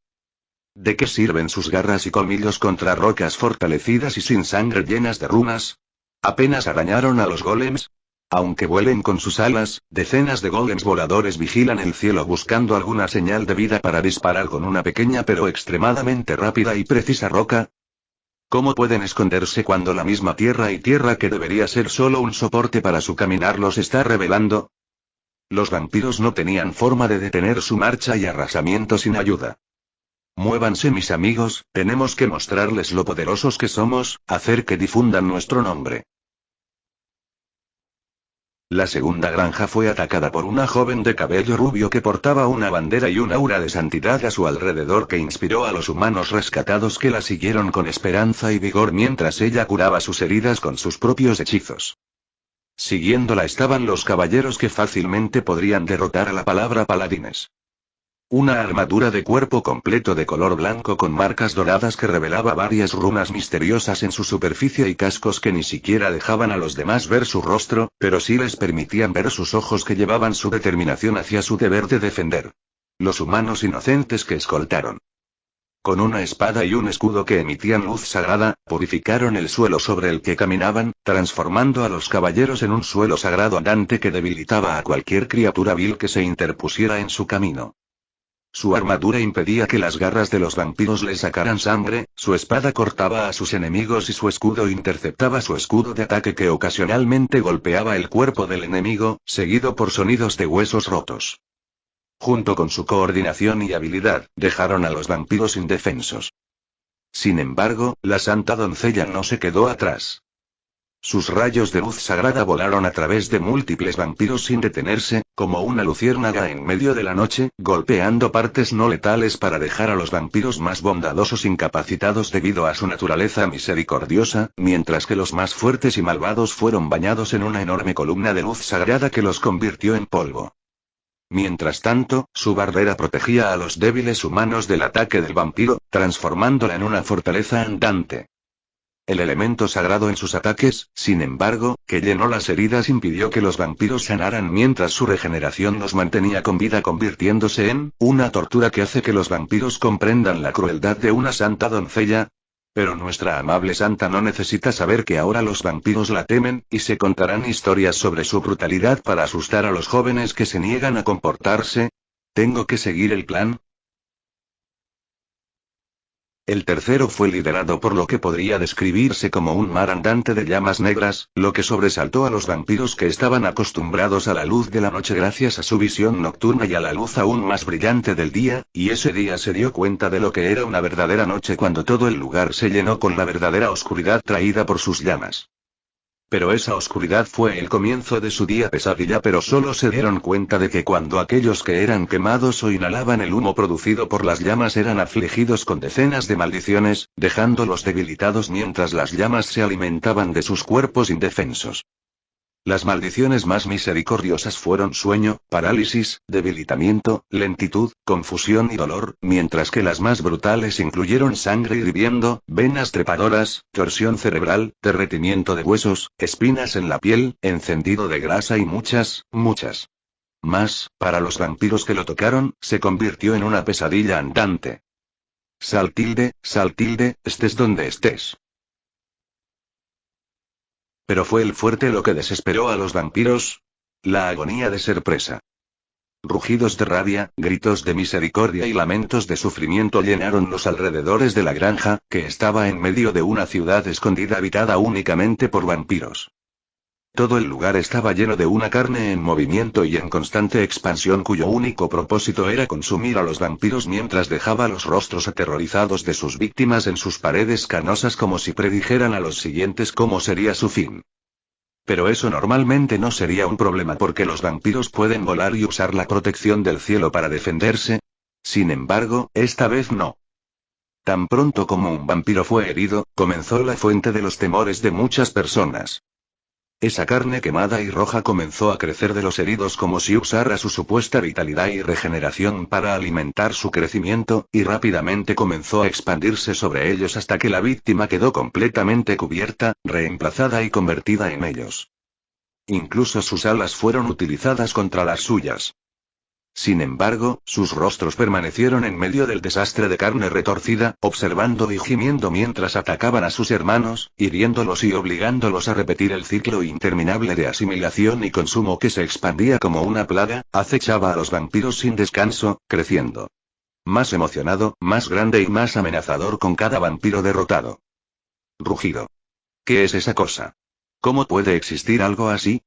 ¿De qué sirven sus garras y colmillos contra rocas fortalecidas y sin sangre llenas de runas? ¿Apenas arañaron a los golems? Aunque vuelen con sus alas, decenas de golems voladores vigilan el cielo buscando alguna señal de vida para disparar con una pequeña pero extremadamente rápida y precisa roca. ¿Cómo pueden esconderse cuando la misma tierra y tierra que debería ser solo un soporte para su caminar los está revelando? Los vampiros no tenían forma de detener su marcha y arrasamiento sin ayuda. Muévanse mis amigos, tenemos que mostrarles lo poderosos que somos, hacer que difundan nuestro nombre. La segunda granja fue atacada por una joven de cabello rubio que portaba una bandera y un aura de santidad a su alrededor que inspiró a los humanos rescatados que la siguieron con esperanza y vigor mientras ella curaba sus heridas con sus propios hechizos. Siguiéndola estaban los caballeros que fácilmente podrían derrotar a la palabra paladines. Una armadura de cuerpo completo de color blanco con marcas doradas que revelaba varias runas misteriosas en su superficie y cascos que ni siquiera dejaban a los demás ver su rostro, pero sí les permitían ver sus ojos que llevaban su determinación hacia su deber de defender. Los humanos inocentes que escoltaron. con una espada y un escudo que emitían luz sagrada, purificaron el suelo sobre el que caminaban, transformando a los caballeros en un suelo sagrado andante que debilitaba a cualquier criatura vil que se interpusiera en su camino. Su armadura impedía que las garras de los vampiros le sacaran sangre, su espada cortaba a sus enemigos y su escudo interceptaba su escudo de ataque que ocasionalmente golpeaba el cuerpo del enemigo, seguido por sonidos de huesos rotos. Junto con su coordinación y habilidad, dejaron a los vampiros indefensos. Sin embargo, la santa doncella no se quedó atrás. Sus rayos de luz sagrada volaron a través de múltiples vampiros sin detenerse, como una luciérnaga en medio de la noche, golpeando partes no letales para dejar a los vampiros más bondadosos incapacitados debido a su naturaleza misericordiosa, mientras que los más fuertes y malvados fueron bañados en una enorme columna de luz sagrada que los convirtió en polvo. Mientras tanto, su barrera protegía a los débiles humanos del ataque del vampiro, transformándola en una fortaleza andante. El elemento sagrado en sus ataques, sin embargo, que llenó las heridas impidió que los vampiros sanaran mientras su regeneración los mantenía con vida, convirtiéndose en una tortura que hace que los vampiros comprendan la crueldad de una santa doncella. Pero nuestra amable santa no necesita saber que ahora los vampiros la temen, y se contarán historias sobre su brutalidad para asustar a los jóvenes que se niegan a comportarse. ¿Tengo que seguir el plan? El tercero fue liderado por lo que podría describirse como un mar andante de llamas negras, lo que sobresaltó a los vampiros que estaban acostumbrados a la luz de la noche gracias a su visión nocturna y a la luz aún más brillante del día, y ese día se dio cuenta de lo que era una verdadera noche cuando todo el lugar se llenó con la verdadera oscuridad traída por sus llamas. Pero esa oscuridad fue el comienzo de su día pesadilla, pero solo se dieron cuenta de que cuando aquellos que eran quemados o inhalaban el humo producido por las llamas eran afligidos con decenas de maldiciones, dejándolos debilitados mientras las llamas se alimentaban de sus cuerpos indefensos. Las maldiciones más misericordiosas fueron sueño, parálisis, debilitamiento, lentitud, confusión y dolor, mientras que las más brutales incluyeron sangre hirviendo, venas trepadoras, torsión cerebral, derretimiento de huesos, espinas en la piel, encendido de grasa y muchas más. Para los vampiros que lo tocaron, se convirtió en una pesadilla andante. Sal tilde, estés donde estés. Pero fue el fuerte lo que desesperó a los vampiros. La agonía de ser presa. Rugidos de rabia, gritos de misericordia y lamentos de sufrimiento llenaron los alrededores de la granja, que estaba en medio de una ciudad escondida habitada únicamente por vampiros. Todo el lugar estaba lleno de una carne en movimiento y en constante expansión cuyo único propósito era consumir a los vampiros mientras dejaba los rostros aterrorizados de sus víctimas en sus paredes canosas como si predijeran a los siguientes cómo sería su fin. Pero eso normalmente no sería un problema porque los vampiros pueden volar y usar la protección del cielo para defenderse. Sin embargo, esta vez no. Tan pronto como un vampiro fue herido, comenzó la fuente de los temores de muchas personas. Esa carne quemada y roja comenzó a crecer de los heridos como si usara su supuesta vitalidad y regeneración para alimentar su crecimiento, y rápidamente comenzó a expandirse sobre ellos hasta que la víctima quedó completamente cubierta, reemplazada y convertida en ellos. Incluso sus alas fueron utilizadas contra las suyas. Sin embargo, sus rostros permanecieron en medio del desastre de carne retorcida, observando y gimiendo mientras atacaban a sus hermanos, hiriéndolos y obligándolos a repetir el ciclo interminable de asimilación y consumo que se expandía como una plaga, acechaba a los vampiros sin descanso, creciendo. Más emocionado, más grande y más amenazador con cada vampiro derrotado. Rugido. ¿Qué es esa cosa? ¿Cómo puede existir algo así?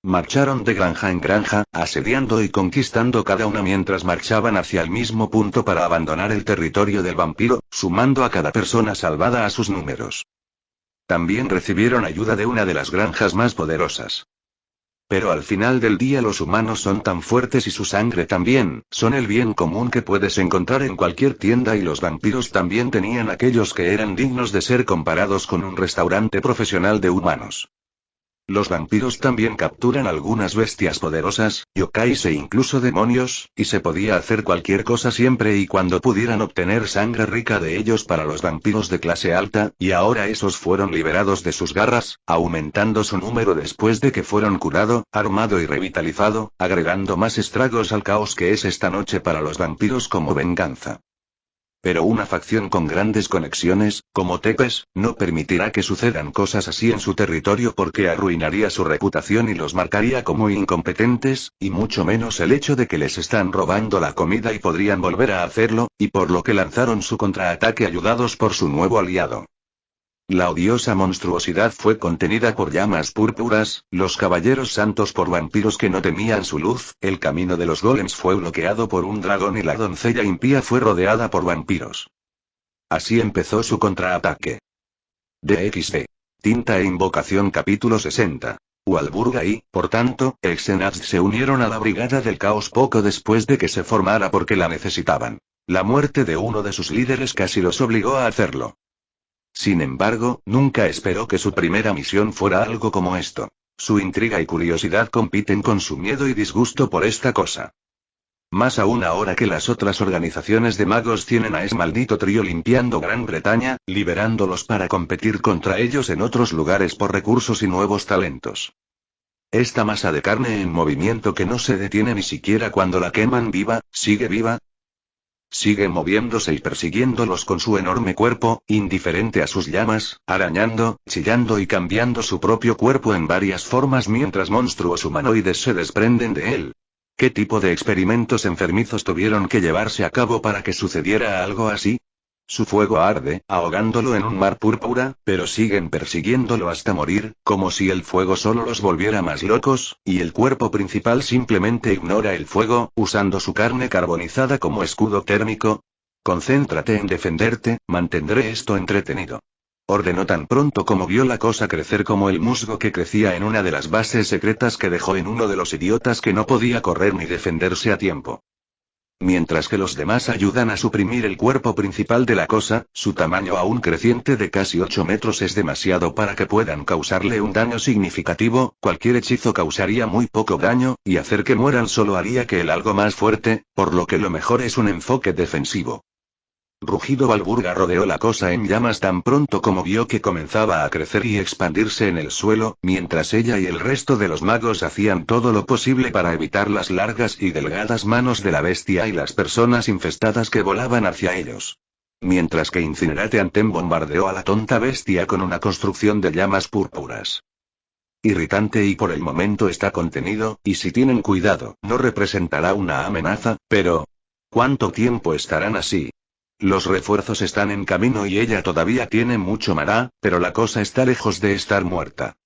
Marcharon de granja en granja, asediando y conquistando cada una mientras marchaban hacia el mismo punto para abandonar el territorio del vampiro, sumando a cada persona salvada a sus números. También recibieron ayuda de una de las granjas más poderosas. Pero al final del día los humanos son tan fuertes y su sangre también, son el bien común que puedes encontrar en cualquier tienda y los vampiros también tenían aquellos que eran dignos de ser comparados con un restaurante profesional de humanos. Los vampiros también capturan algunas bestias poderosas, yokais e incluso demonios, y se podía hacer cualquier cosa siempre y cuando pudieran obtener sangre rica de ellos para los vampiros de clase alta, y ahora esos fueron liberados de sus garras, aumentando su número después de que fueron curado, armado y revitalizado, agregando más estragos al caos que es esta noche para los vampiros como venganza. Pero una facción con grandes conexiones, como Tepes, no permitirá que sucedan cosas así en su territorio porque arruinaría su reputación y los marcaría como incompetentes, y mucho menos el hecho de que les están robando la comida y podrían volver a hacerlo, y por lo que lanzaron su contraataque ayudados por su nuevo aliado. La odiosa monstruosidad fue contenida por llamas púrpuras, los caballeros santos por vampiros que no temían su luz, el camino de los golems fue bloqueado por un dragón y la doncella impía fue rodeada por vampiros. Así empezó su contraataque. DXD. Tinta e invocación capítulo 60. Walburga y, por tanto, Exenaz se unieron a la Brigada del Caos poco después de que se formara porque la necesitaban. La muerte de uno de sus líderes casi los obligó a hacerlo. Sin embargo, nunca esperó que su primera misión fuera algo como esto. Su intriga y curiosidad compiten con su miedo y disgusto por esta cosa. Más aún ahora que las otras organizaciones de magos tienen a ese maldito trío limpiando Gran Bretaña, liberándolos para competir contra ellos en otros lugares por recursos y nuevos talentos. Esta masa de carne en movimiento que no se detiene ni siquiera cuando la queman viva, sigue viva. Sigue moviéndose y persiguiéndolos con su enorme cuerpo, indiferente a sus llamas, arañando, chillando y cambiando su propio cuerpo en varias formas mientras monstruos humanoides se desprenden de él. ¿Qué tipo de experimentos enfermizos tuvieron que llevarse a cabo para que sucediera algo así? Su fuego arde, ahogándolo en un mar púrpura, pero siguen persiguiéndolo hasta morir, como si el fuego solo los volviera más locos, y el cuerpo principal simplemente ignora el fuego, usando su carne carbonizada como escudo térmico. Concéntrate en defenderte, mantendré esto entretenido. Ordenó tan pronto como vio la cosa crecer como el musgo que crecía en una de las bases secretas que dejó en uno de los idiotas que no podía correr ni defenderse a tiempo. Mientras que los demás ayudan a suprimir el cuerpo principal de la cosa, su tamaño aún creciente de casi 8 metros es demasiado para que puedan causarle un daño significativo, cualquier hechizo causaría muy poco daño, y hacer que mueran solo haría que el algo más fuerte, por lo que lo mejor es un enfoque defensivo. Rugido Walburga rodeó la cosa en llamas tan pronto como vio que comenzaba a crecer y expandirse en el suelo, mientras ella y el resto de los magos hacían todo lo posible para evitar las largas y delgadas manos de la bestia y las personas infestadas que volaban hacia ellos. Mientras que Incinerate Antem bombardeó a la tonta bestia con una construcción de llamas púrpuras. Irritante y por el momento está contenido, y si tienen cuidado, no representará una amenaza, pero... ¿cuánto tiempo estarán así? Los refuerzos están en camino y ella todavía tiene mucho maná, pero la cosa está lejos de estar muerta.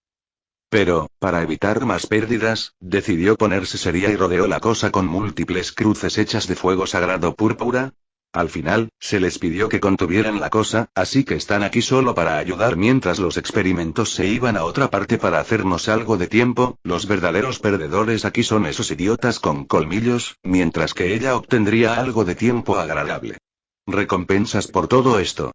Pero, para evitar más pérdidas, decidió ponerse seria y rodeó la cosa con múltiples cruces hechas de fuego sagrado púrpura. Al final, se les pidió que contuvieran la cosa, así que están aquí solo para ayudar mientras los experimentos se iban a otra parte para hacernos algo de tiempo. Los verdaderos perdedores aquí son esos idiotas con colmillos, mientras que ella obtendría algo de tiempo agradable. Recompensas por todo esto.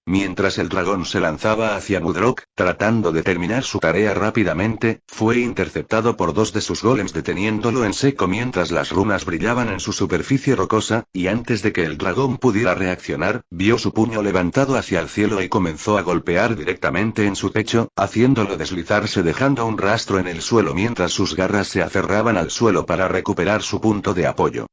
Mientras el dragón se lanzaba hacia Mudrok, tratando de terminar su tarea rápidamente, fue interceptado por dos de sus golems deteniéndolo en seco mientras las runas brillaban en su superficie rocosa, y antes de que el dragón pudiera reaccionar, vio su puño levantado hacia el cielo y comenzó a golpear directamente en su pecho, haciéndolo deslizarse dejando un rastro en el suelo mientras sus garras se aferraban al suelo para recuperar su punto de apoyo.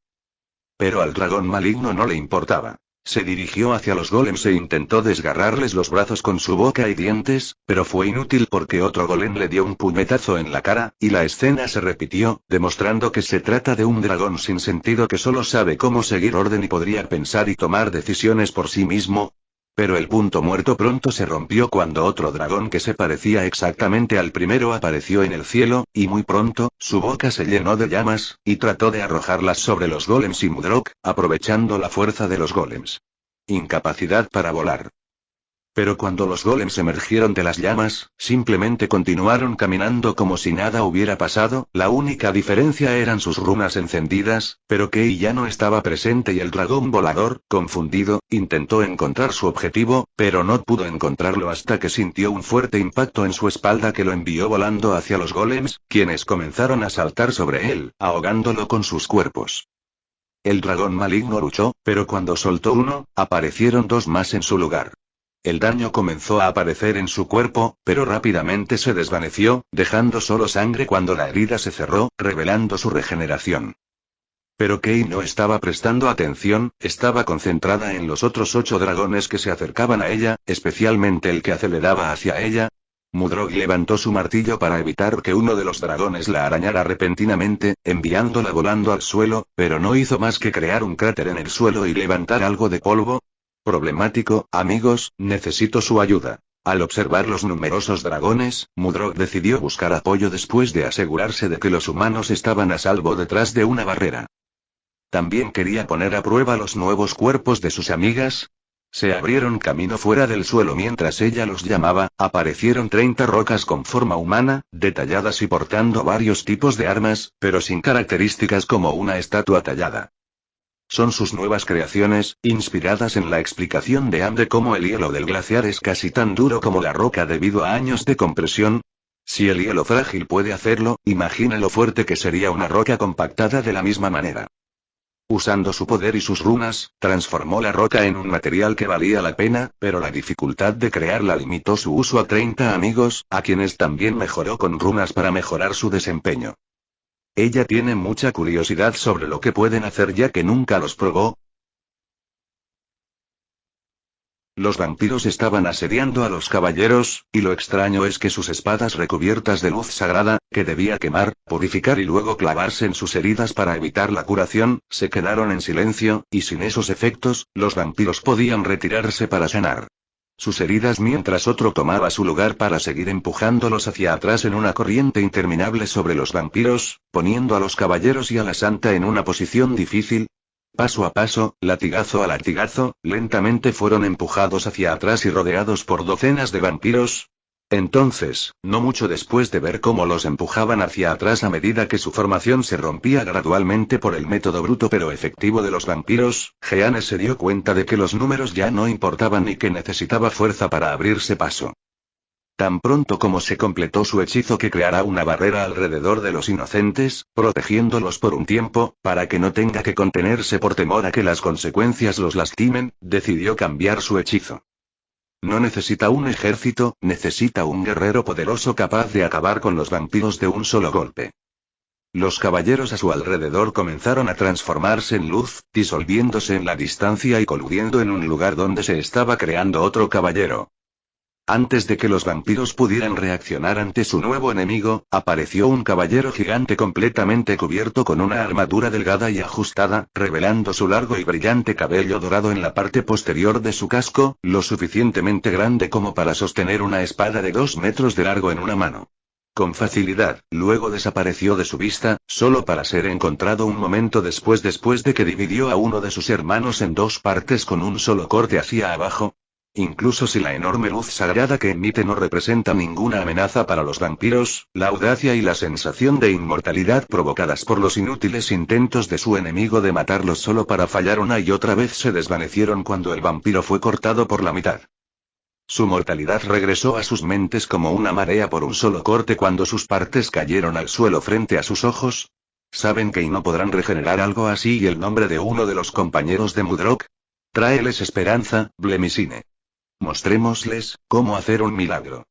Pero al dragón maligno no le importaba. Se dirigió hacia los golems e intentó desgarrarles los brazos con su boca y dientes, pero fue inútil porque otro golem le dio un puñetazo en la cara, y la escena se repitió, demostrando que se trata de un dragón sin sentido que solo sabe cómo seguir orden y podría pensar y tomar decisiones por sí mismo. Pero el punto muerto pronto se rompió cuando otro dragón que se parecía exactamente al primero apareció en el cielo, y muy pronto, su boca se llenó de llamas, y trató de arrojarlas sobre los golems y Mudrok, aprovechando la fuerza de los golems. Incapacidad para volar. Pero cuando los golems emergieron de las llamas, simplemente continuaron caminando como si nada hubiera pasado. La única diferencia eran sus runas encendidas, pero Kei ya no estaba presente y el dragón volador, confundido, intentó encontrar su objetivo, pero no pudo encontrarlo hasta que sintió un fuerte impacto en su espalda que lo envió volando hacia los golems, quienes comenzaron a saltar sobre él, ahogándolo con sus cuerpos. El dragón maligno luchó, pero cuando soltó uno, aparecieron dos más en su lugar. El daño comenzó a aparecer en su cuerpo, pero rápidamente se desvaneció, dejando solo sangre cuando la herida se cerró, revelando su regeneración. Pero Kei no estaba prestando atención, estaba concentrada en los otros 8 dragones que se acercaban a ella, especialmente el que aceleraba hacia ella. Mudrog levantó su martillo para evitar que uno de los dragones la arañara repentinamente, enviándola volando al suelo, pero no hizo más que crear un cráter en el suelo y levantar algo de polvo. Problemático, amigos, necesito su ayuda. Al observar los numerosos dragones, Mudrog decidió buscar apoyo después de asegurarse de que los humanos estaban a salvo detrás de una barrera. También quería poner a prueba los nuevos cuerpos de sus amigas. Se abrieron camino fuera del suelo mientras ella los llamaba, aparecieron 30 rocas con forma humana, detalladas y portando varios tipos de armas, pero sin características como una estatua tallada. Son sus nuevas creaciones, inspiradas en la explicación de Am de cómo el hielo del glaciar es casi tan duro como la roca debido a años de compresión. Si el hielo frágil puede hacerlo, imagina lo fuerte que sería una roca compactada de la misma manera. Usando su poder y sus runas, transformó la roca en un material que valía la pena, pero la dificultad de crearla limitó su uso a 30 amigos, a quienes también mejoró con runas para mejorar su desempeño. Ella tiene mucha curiosidad sobre lo que pueden hacer ya que nunca los probó. Los vampiros estaban asediando a los caballeros, y lo extraño es que sus espadas recubiertas de luz sagrada, que debía quemar, purificar y luego clavarse en sus heridas para evitar la curación, se quedaron en silencio, y sin esos efectos, los vampiros podían retirarse para sanar sus heridas mientras otro tomaba su lugar para seguir empujándolos hacia atrás en una corriente interminable sobre los vampiros, poniendo a los caballeros y a la santa en una posición difícil. Paso a paso, latigazo a latigazo, lentamente fueron empujados hacia atrás y rodeados por docenas de vampiros. Entonces, no mucho después de ver cómo los empujaban hacia atrás a medida que su formación se rompía gradualmente por el método bruto pero efectivo de los vampiros, Jeanne se dio cuenta de que los números ya no importaban y que necesitaba fuerza para abrirse paso. Tan pronto como se completó su hechizo que creará una barrera alrededor de los inocentes, protegiéndolos por un tiempo, para que no tenga que contenerse por temor a que las consecuencias los lastimen, decidió cambiar su hechizo. No necesita un ejército, necesita un guerrero poderoso capaz de acabar con los vampiros de un solo golpe. Los caballeros a su alrededor comenzaron a transformarse en luz, disolviéndose en la distancia y coludiendo en un lugar donde se estaba creando otro caballero. Antes de que los vampiros pudieran reaccionar ante su nuevo enemigo, apareció un caballero gigante completamente cubierto con una armadura delgada y ajustada, revelando su largo y brillante cabello dorado en la parte posterior de su casco, lo suficientemente grande como para sostener una espada de 2 metros de largo en una mano. Con facilidad, luego desapareció de su vista, solo para ser encontrado un momento después de que dividió a uno de sus hermanos en 2 partes con un solo corte hacia abajo. Incluso si la enorme luz sagrada que emite no representa ninguna amenaza para los vampiros, la audacia y la sensación de inmortalidad provocadas por los inútiles intentos de su enemigo de matarlos solo para fallar una y otra vez se desvanecieron cuando el vampiro fue cortado por la mitad. Su mortalidad regresó a sus mentes como una marea por un solo corte cuando sus partes cayeron al suelo frente a sus ojos. ¿Saben que no podrán regenerar algo así y el nombre de uno de los compañeros de Mudrog? Tráeles esperanza, Blemisine. Mostrémosles cómo hacer un milagro.